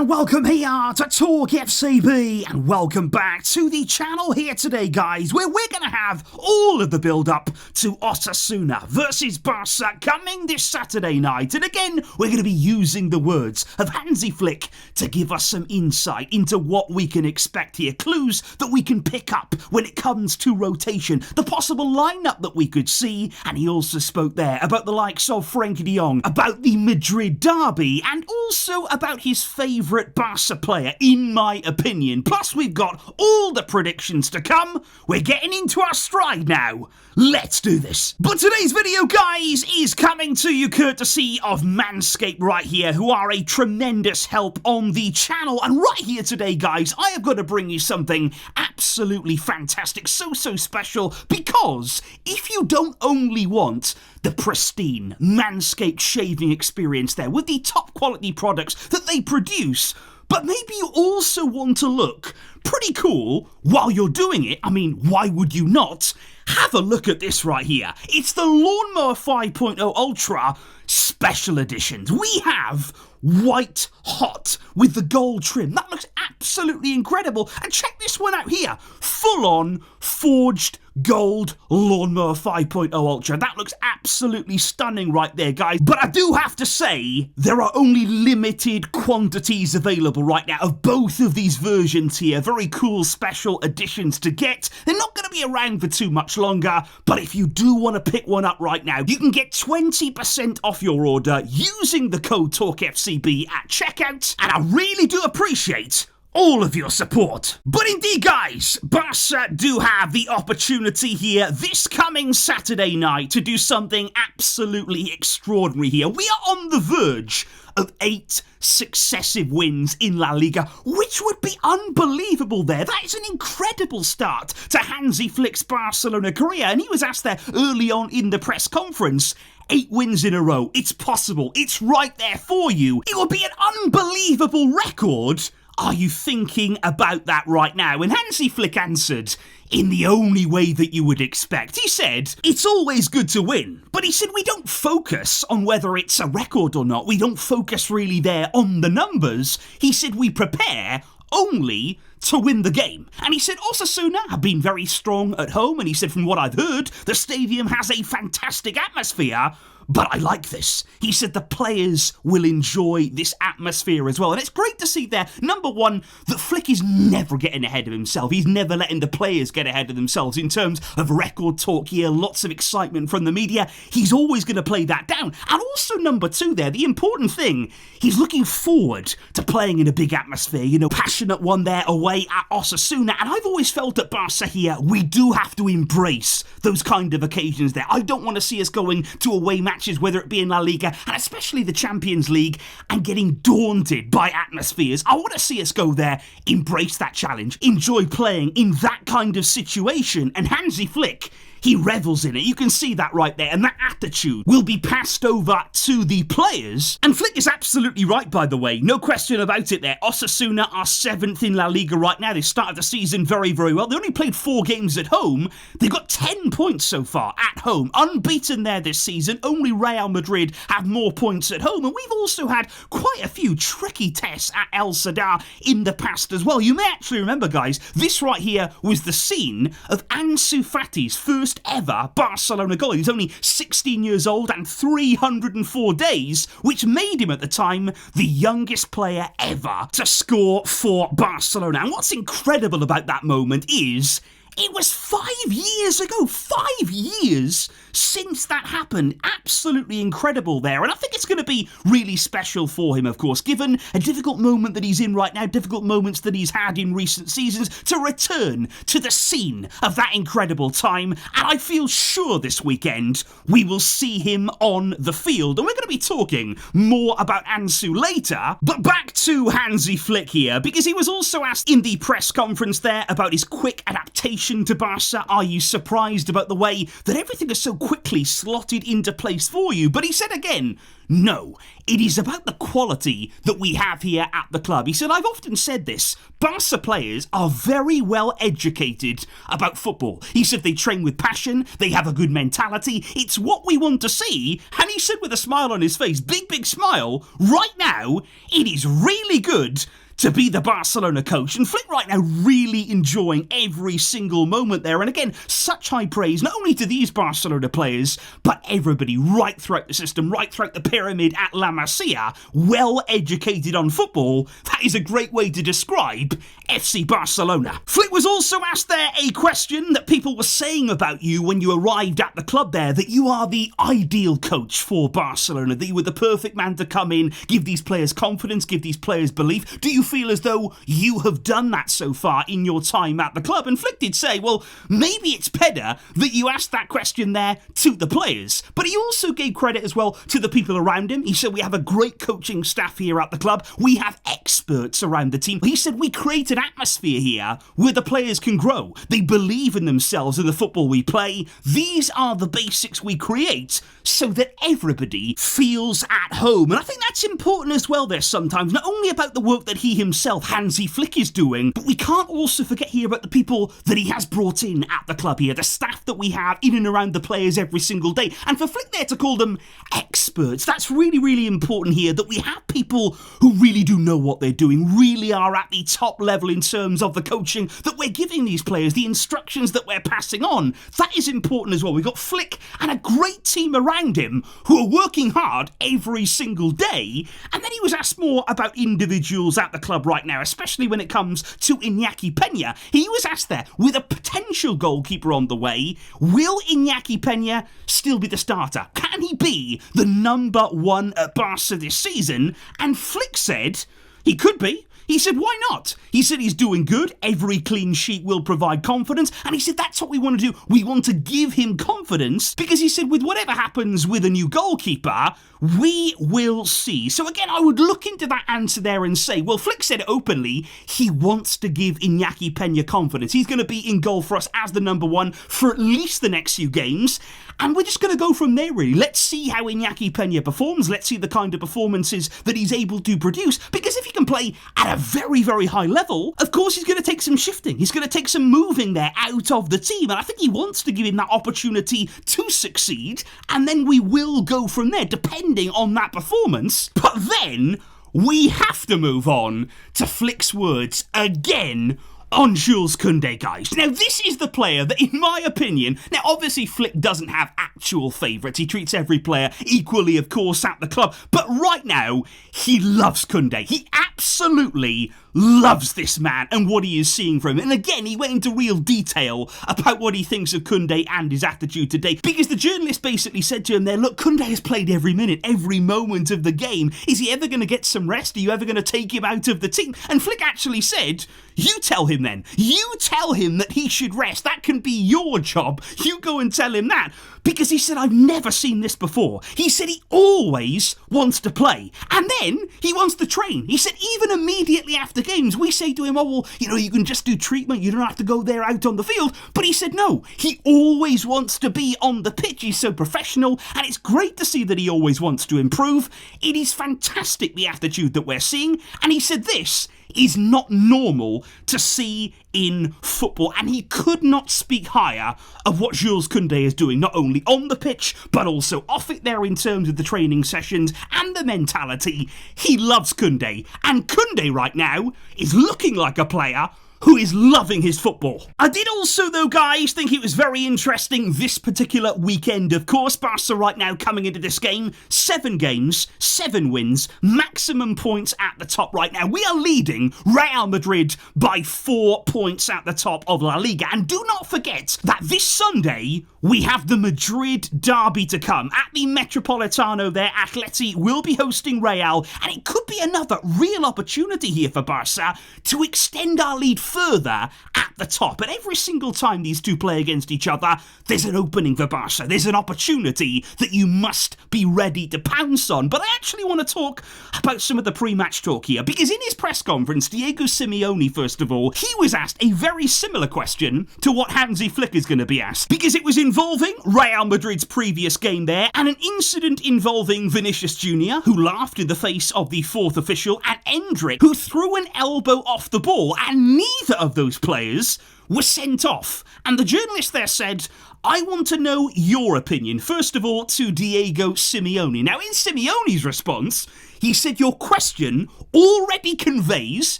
and welcome here to Talk FCB, and welcome back to the channel here today, guys, where we're going to have all of the build-up to Osasuna versus Barça coming this Saturday night. And again, we're going to be using the words of Hansi Flick to give us some insight into what we can expect here, clues that we can pick up when it comes to rotation, the possible lineup that we could see, and he also spoke there about the likes of Frenkie de Jong, about the Madrid Derby, and also about his favourite Barça player, in my opinion. Plus, we've got all the predictions to come. We're getting into our stride now. Let's do this. But today's video, guys, is coming to you courtesy of Manscaped right here, who are a tremendous help on the channel. And right here today, guys, I have got to bring you something absolutely fantastic, so special, because if you don't only want the pristine Manscaped shaving experience there with the top quality products that they produce, but maybe you also want to look pretty cool while you're doing it, I mean, why would you not? Have a look at this right here. It's the Lawnmower 5.0 Ultra Special Editions. We have white hot with the gold trim. That looks absolutely incredible. And check this one out here. Full on forged gold Lawnmower 5.0 Ultra. That looks absolutely stunning right there, guys. But I do have to say, there are only limited quantities available right now of both of these versions here. Very cool special editions to get. They're not going to be around for too much longer, but if you do want to pick one up right now, you can get 20% off your order using the code TALKFCB at checkout, and I really do appreciate all of your support. But indeed, guys, Barça do have the opportunity here this coming Saturday night to do something absolutely extraordinary here. We are on the verge of 8 successive wins in La Liga, which would be unbelievable there. That is an incredible start to Hansi Flick's Barcelona career, and he was asked there early on in the press conference, 8 wins in a row. It's possible. It's right there for you. It would be an unbelievable record. Are you thinking about that right now? And Hansi Flick answered in the only way that you would expect. He said, it's always good to win. But he said, we don't focus on whether it's a record or not. We don't focus really there on the numbers. He said, we prepare only to win the game. And he said Osasuna have been very strong at home, and he said from what I've heard, the stadium has a fantastic atmosphere, but I like this. He said the players will enjoy this atmosphere as well. And it's great to see there, number one, that Flick is never getting ahead of himself. He's never letting the players get ahead of themselves in terms of record talk here, lots of excitement from the media. He's always going to play that down. And also number two there, the important thing, he's looking forward to playing in a big atmosphere, you know, passionate one there away at Osasuna. And I've always felt at Barça here, we do have to embrace those kind of occasions there. I don't want to see us going to away matches, whether it be in La Liga and especially the Champions League, and getting daunted by atmospheres. I want to see us go there, embrace that challenge, enjoy playing in that kind of situation. And Hansi Flick, he revels in it. You can see that right there. And that attitude will be passed over to the players. And Flick is absolutely right, by the way. No question about it there. Osasuna are 7th in La Liga right now. They started the season very well. They only played 4 games at home. They've got 10 points so far at home. Unbeaten there this season. Only Real Madrid have more points at home. And we've also had quite a few tricky tests at El Sadar in the past as well. You may actually remember, guys, this right here was the scene of Ansu Fati's first ever Barcelona goal. He's only 16 years old and 304 days, which made him at the time the youngest player ever to score for Barcelona. And what's incredible about that moment is it was 5 years ago. 5 years since that happened. Absolutely incredible there. And I think it's going to be really special for him, of course, given a difficult moment that he's in right now, difficult moments that he's had in recent seasons, to return to the scene of that incredible time. And I feel sure this weekend we will see him on the field. And we're going to be talking more about Ansu later. But back to Hansi Flick here, because he was also asked in the press conference there about his quick adaptation adaptation to Barca? Are you surprised about the way that everything is so quickly slotted into place for you? But he said again, no, it is about the quality that we have here at the club. He said, I've often said this, Barca players are very well educated about football. He said they train with passion, they have a good mentality, it's what we want to see. And he said with a smile on his face, big smile, right now, it is really good to be the Barcelona coach. And Flick right now really enjoying every single moment there. And again, such high praise, not only to these Barcelona players, but everybody right throughout the system, right throughout the pyramid at La Masia, well educated on football. That is a great way to describe FC Barcelona. Flick was also asked there a question that people were saying about you when you arrived at the club there, that you are the ideal coach for Barcelona, that you were the perfect man to come in, give these players confidence, give these players belief. Do you feel as though you have done that so far in your time at the club? And Flick did say, well, maybe it's better that you asked that question there to the players. But he also gave credit as well to the people around him. He said, we have a great coaching staff here at the club. We have experts around the team. He said, we create an atmosphere here where the players can grow. They believe in themselves and the football we play. These are the basics we create so that everybody feels at home. And I think that's important as well there sometimes, not only about the work that he himself, Hansi Flick, is doing, but we can't also forget here about the people that he has brought in at the club here, the staff that we have in and around the players every single day. And for Flick there to call them experts, that's really important here, that we have people who really do know what they're doing, really are at the top level in terms of the coaching that we're giving these players, the instructions that we're passing on. That is important as well. We've got Flick and a great team around him who are working hard every single day. And then he was asked more about individuals at the club right now, especially when it comes to Iñaki Peña. He was asked there, with a potential goalkeeper on the way, will Iñaki Peña still be the starter? Can he be the number one at Barca this season? And Flick said he could be. He said, why not? He said he's doing good. Every clean sheet will provide confidence. And he said, that's what we want to do. We want to give him confidence because he said, with whatever happens with a new goalkeeper, we will see. So again, I would look into that answer there and say, well, Flick said openly, he wants to give Iñaki Peña confidence. He's going to be in goal for us as the number one for at least the next few games. And we're just going to go from there, really. Let's see how Iñaki Peña performs. Let's see the kind of performances that he's able to produce. Because if he can play at a very high level, of course he's going to take some shifting. He's going to take some moving there out of the team. And I think he wants to give him that opportunity to succeed. And then we will go from there, depending on that performance. But then we have to move on to Flick's words again on Jules Kounde, guys. Now, this is the player that, in my opinion, now obviously Flick doesn't have actual favourites. He treats every player equally, of course, at the club. But right now, he loves Kounde. He absolutely loves this man and what he is seeing from him. And again, he went into real detail about what he thinks of Kounde and his attitude today. Because the journalist basically said to him there, look, Kounde has played every minute, every moment of the game. Is he ever going to get some rest? Are you ever going to take him out of the team? And Flick actually said, you tell him then. You tell him that he should rest. That can be your job. You go and tell him that. Because he said, I've never seen this before. He said he always wants to play. And then he wants to train. He said even immediately after games, we say to him, oh, well, you know, you can just do treatment. You don't have to go there out on the field. But he said, no, he always wants to be on the pitch. He's so professional. And it's great to see that he always wants to improve. It is fantastic, the attitude that we're seeing. And he said this is not normal to see in football, and he could not speak higher of what Jules Kounde is doing, not only on the pitch but also off it there in terms of the training sessions and the mentality. He loves Kounde, and Kounde right now is looking like a player who is loving his football. I did also, though, guys, think it was very interesting this particular weekend. Of course, Barca right now coming into this game, 7 games, 7 wins, maximum points at the top right now. We are leading Real Madrid by 4 points at the top of La Liga. And do not forget that this Sunday, we have the Madrid Derby to come. At the Metropolitano there, Atleti will be hosting Real, and it could be another real opportunity here for Barca to extend our lead further at the top. And every single time these two play against each other, there's an opening for Barca. There's an opportunity that you must be ready to pounce on. But I actually want to talk about some of the pre-match talk here, because in his press conference, Diego Simeone, first of all, he was asked a very similar question to what Hansi Flick is going to be asked, because it was involving Real Madrid's previous game there, and an incident involving Vinicius Jr., who laughed in the face of the fourth official, and Endrick, who threw an elbow off the ball, and neither of those players were sent off. And the journalist there said, I want to know your opinion, first of all, to Diego Simeone. Now, in Simeone's response, he said, your question already conveys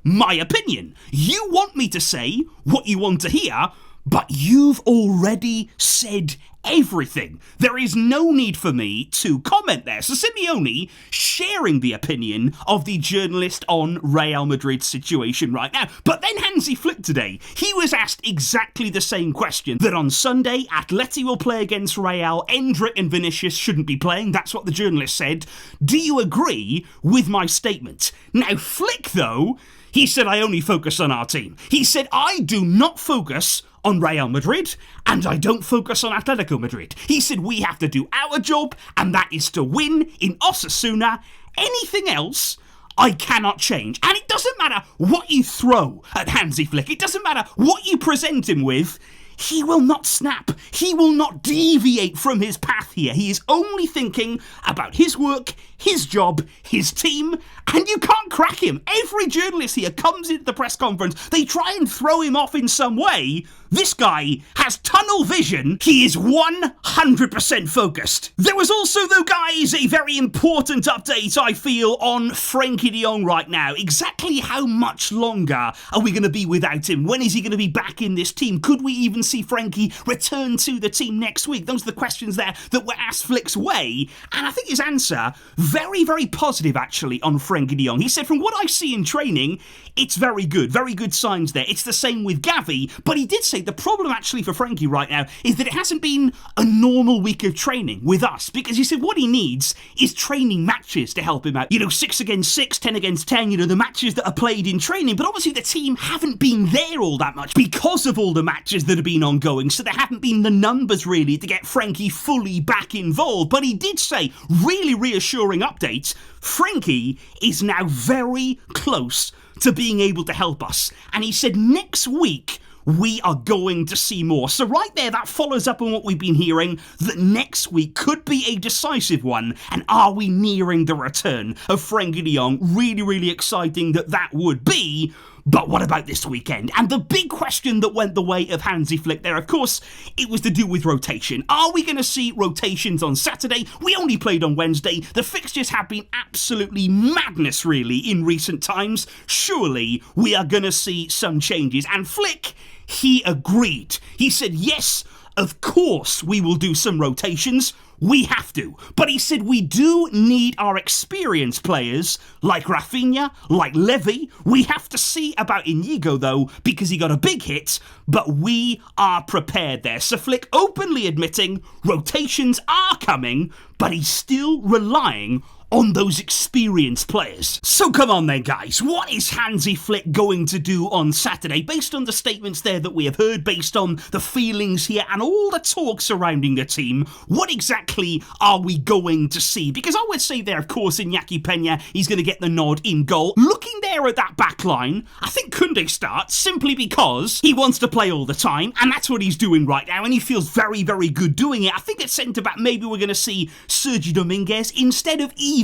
my opinion. You want me to say what you want to hear, but you've already said everything. There is no need for me to comment there. So Simeone sharing the opinion of the journalist on Real Madrid's situation right now. But then Hansi Flick today, he was asked exactly the same question, that on Sunday, Atleti will play against Real, Endrick and Vinicius shouldn't be playing. That's what the journalist said. Do you agree with my statement? Now, Flick, though, he said, I only focus on our team. He said, I do not focus on Real Madrid, and I don't focus on Atletico Madrid. He said, we have to do our job, and that is to win in Osasuna. Anything else, I cannot change. And it doesn't matter what you throw at Hansi Flick. It doesn't matter what you present him with. He will not snap. He will not deviate from his path here. He is only thinking about his work, his job, his team, and you can't crack him. Every journalist here comes into the press conference, they try and throw him off in some way. This guy has tunnel vision. He is 100% focused. There was also, though, guys, a very important update, I feel, on Frenkie de Jong right now. Exactly how much longer are we going to be without him? When is he going to be back in this team? Could we even see Frenkie return to the team next week? Those are the questions there that were asked Flick's way. And I think his answer, very, very positive, actually, on Frenkie de Jong. He said, from what I see in training, it's very good signs there. It's the same with Gavi, but he did say the problem actually for Frenkie right now is that it hasn't been a normal week of training with us, because he said what he needs is training matches to help him out. 6 against 6, 10 against 10, the matches that are played in training, but obviously the team haven't been there all that much because of all the matches that have been ongoing, so there haven't been the numbers really to get Frenkie fully back involved. But he did say, really reassuring updates, Frenkie is now very close to being able to help us. And he said next week, we are going to see more. So right there, that follows up on what we've been hearing, that next week could be a decisive one. And are we nearing the return of Frenkie de Jong? Really, really exciting that would be. But what about this weekend? And the big question that went the way of Hansi Flick there, of course, it was to do with rotation. Are we going to see rotations on Saturday? We only played on Wednesday. The fixtures have been absolutely madness, really, in recent times. Surely we are going to see some changes. And Flick, he agreed. He said, yes, of course we will do some rotations. We have to. But he said we do need our experienced players like Rafinha, like Levy. We have to see about Inigo, though, because he got a big hit, but we are prepared there. So Flick openly admitting rotations are coming, but he's still relying on those experienced players. So come on then, guys. What is Hansi Flick going to do on Saturday? Based on the statements there that we have heard, based on the feelings here and all the talk surrounding the team, what exactly are we going to see? Because I would say there, of course, Iñaki Peña, he's going to get the nod in goal. Looking there at that back line, I think Kounde starts simply because he wants to play all the time, and that's what he's doing right now, and he feels very, very good doing it. I think at centre-back, maybe we're going to see Sergio Dominguez instead of either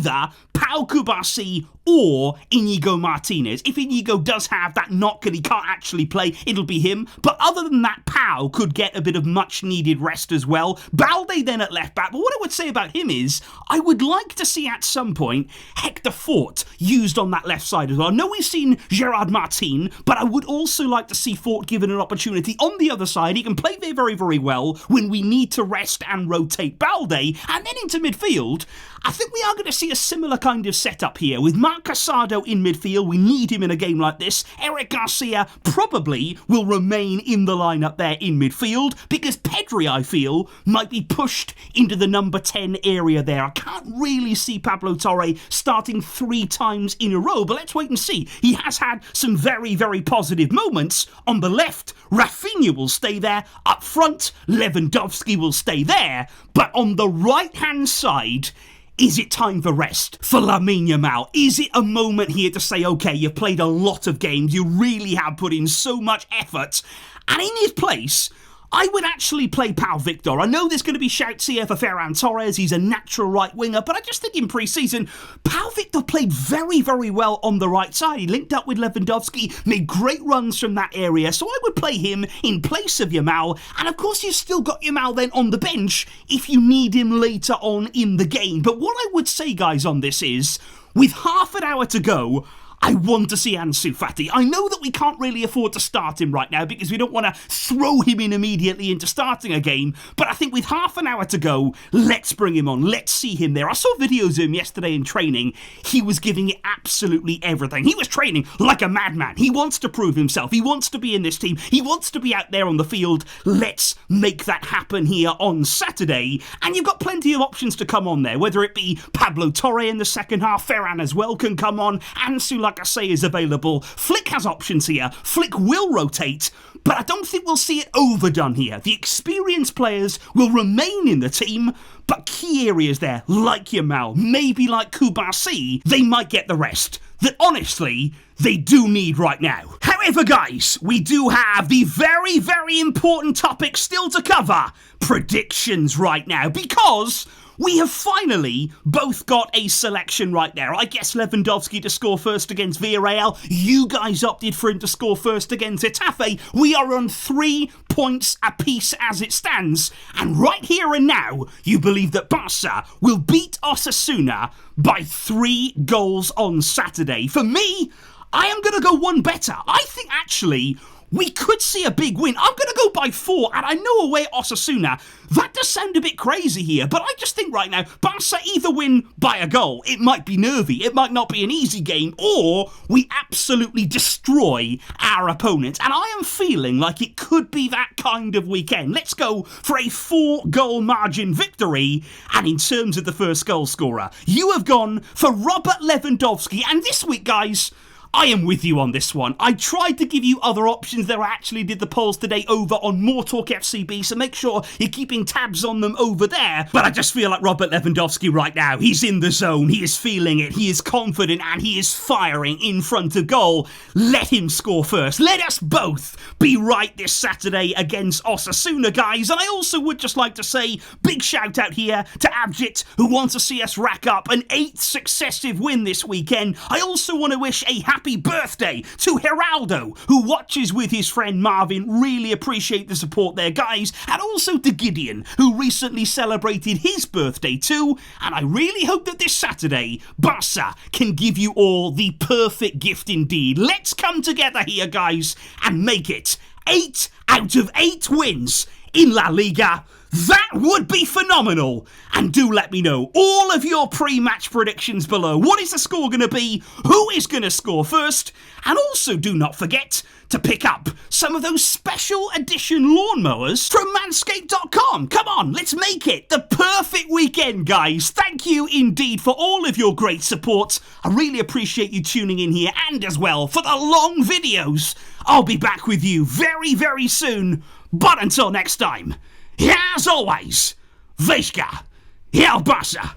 Pau Kubasi or Inigo Martinez. If Inigo does have that knock and he can't actually play, it'll be him. But other than that, Pau could get a bit of much-needed rest as well. Balde then at left-back. But what I would say about him is, I would like to see at some point Hector Fort used on that left side as well. I know we've seen Gerard Martin, but I would also like to see Fort given an opportunity on the other side. He can play there very, very well when we need to rest and rotate Balde. And then into midfield, I think we are going to see a similar kind of setup here with Marc Casado in midfield. We need him in a game like this. Eric Garcia probably will remain in the lineup there in midfield because Pedri, I feel, might be pushed into the number 10 area there. I can't really see Pablo Torre starting 3 times in a row, but let's wait and see. He has had some very, very positive moments. On the left, Rafinha will stay there. Up front, Lewandowski will stay there. But on the right-hand side, is it time for rest for Lamine Yamal? Is it a moment here to say, okay, you've played a lot of games, you really have put in so much effort, and in his place, I would actually play Pau Victor. I know there's going to be shouts here for Ferran Torres. He's a natural right winger, but I just think in pre-season, Pau Victor played very, very well on the right side. He linked up with Lewandowski, made great runs from that area, so I would play him in place of Yamal. And of course, you've still got Yamal then on the bench if you need him later on in the game. But what I would say, guys, on this is, with half an hour to go, I want to see Ansu Fati. I know that we can't really afford to start him right now because we don't want to throw him in immediately into starting a game, but I think with half an hour to go, let's bring him on. Let's see him there. I saw videos of him yesterday in training. He was giving it absolutely everything. He was training like a madman. He wants to prove himself. He wants to be in this team. He wants to be out there on the field. Let's make that happen here on Saturday. And you've got plenty of options to come on there, whether it be Pablo Torre in the second half, Ferran as well can come on, Ansu, like I say, is available. Flick has options here. Flick will rotate, but I don't think we'll see it overdone here. The experienced players will remain in the team, but key areas there, like Yamal, maybe like Kounde, they might get the rest that honestly they do need right now. However, guys, we do have the very, very important topic still to cover. Predictions right now, because we have finally both got a selection right there. I guess Lewandowski to score first against Villarreal. You guys opted for him to score first against Getafe. We are on 3 points apiece as it stands. And right here and now, you believe that Barça will beat Osasuna by 3 goals on Saturday. For me, I am going to go one better. I think actually we could see a big win. I'm going to go by 4, and I know away at Osasuna, that does sound a bit crazy here, but I just think right now, Barca either win by a goal, it might be nervy, it might not be an easy game, or we absolutely destroy our opponent, and I am feeling like it could be that kind of weekend. Let's go for a 4-goal margin victory, and in terms of the first goal scorer, you have gone for Robert Lewandowski, and this week, guys, I am with you on this one. I tried to give you other options there. I actually did the polls today over on MORETALKFCB, so make sure you're keeping tabs on them over there. But I just feel like Robert Lewandowski right now, he's in the zone, he is feeling it, he is confident, and he is firing in front of goal. Let him score first. Let us both be right this Saturday against Osasuna, guys. And I also would just like to say, big shout out here to Abjit, who wants to see us rack up an 8th successive win this weekend. I also want to wish a happy birthday to Geraldo, who watches with his friend Marvin. Really appreciate the support there, guys. And also to Gideon, who recently celebrated his birthday too. And I really hope that this Saturday, Barca can give you all the perfect gift indeed. Let's come together here, guys, and make it 8 out of 8 wins in La Liga. That would be phenomenal. And do let me know all of your pre-match predictions below. What is the score going to be? Who is going to score first? And also do not forget to pick up some of those special edition lawnmowers from Manscaped.com. Come on, let's make it the perfect weekend, guys. Thank you indeed for all of your great support. I really appreciate you tuning in here, and as well for the long videos. I'll be back with you very, very soon. But until next time, as always, Vejka, El Barça.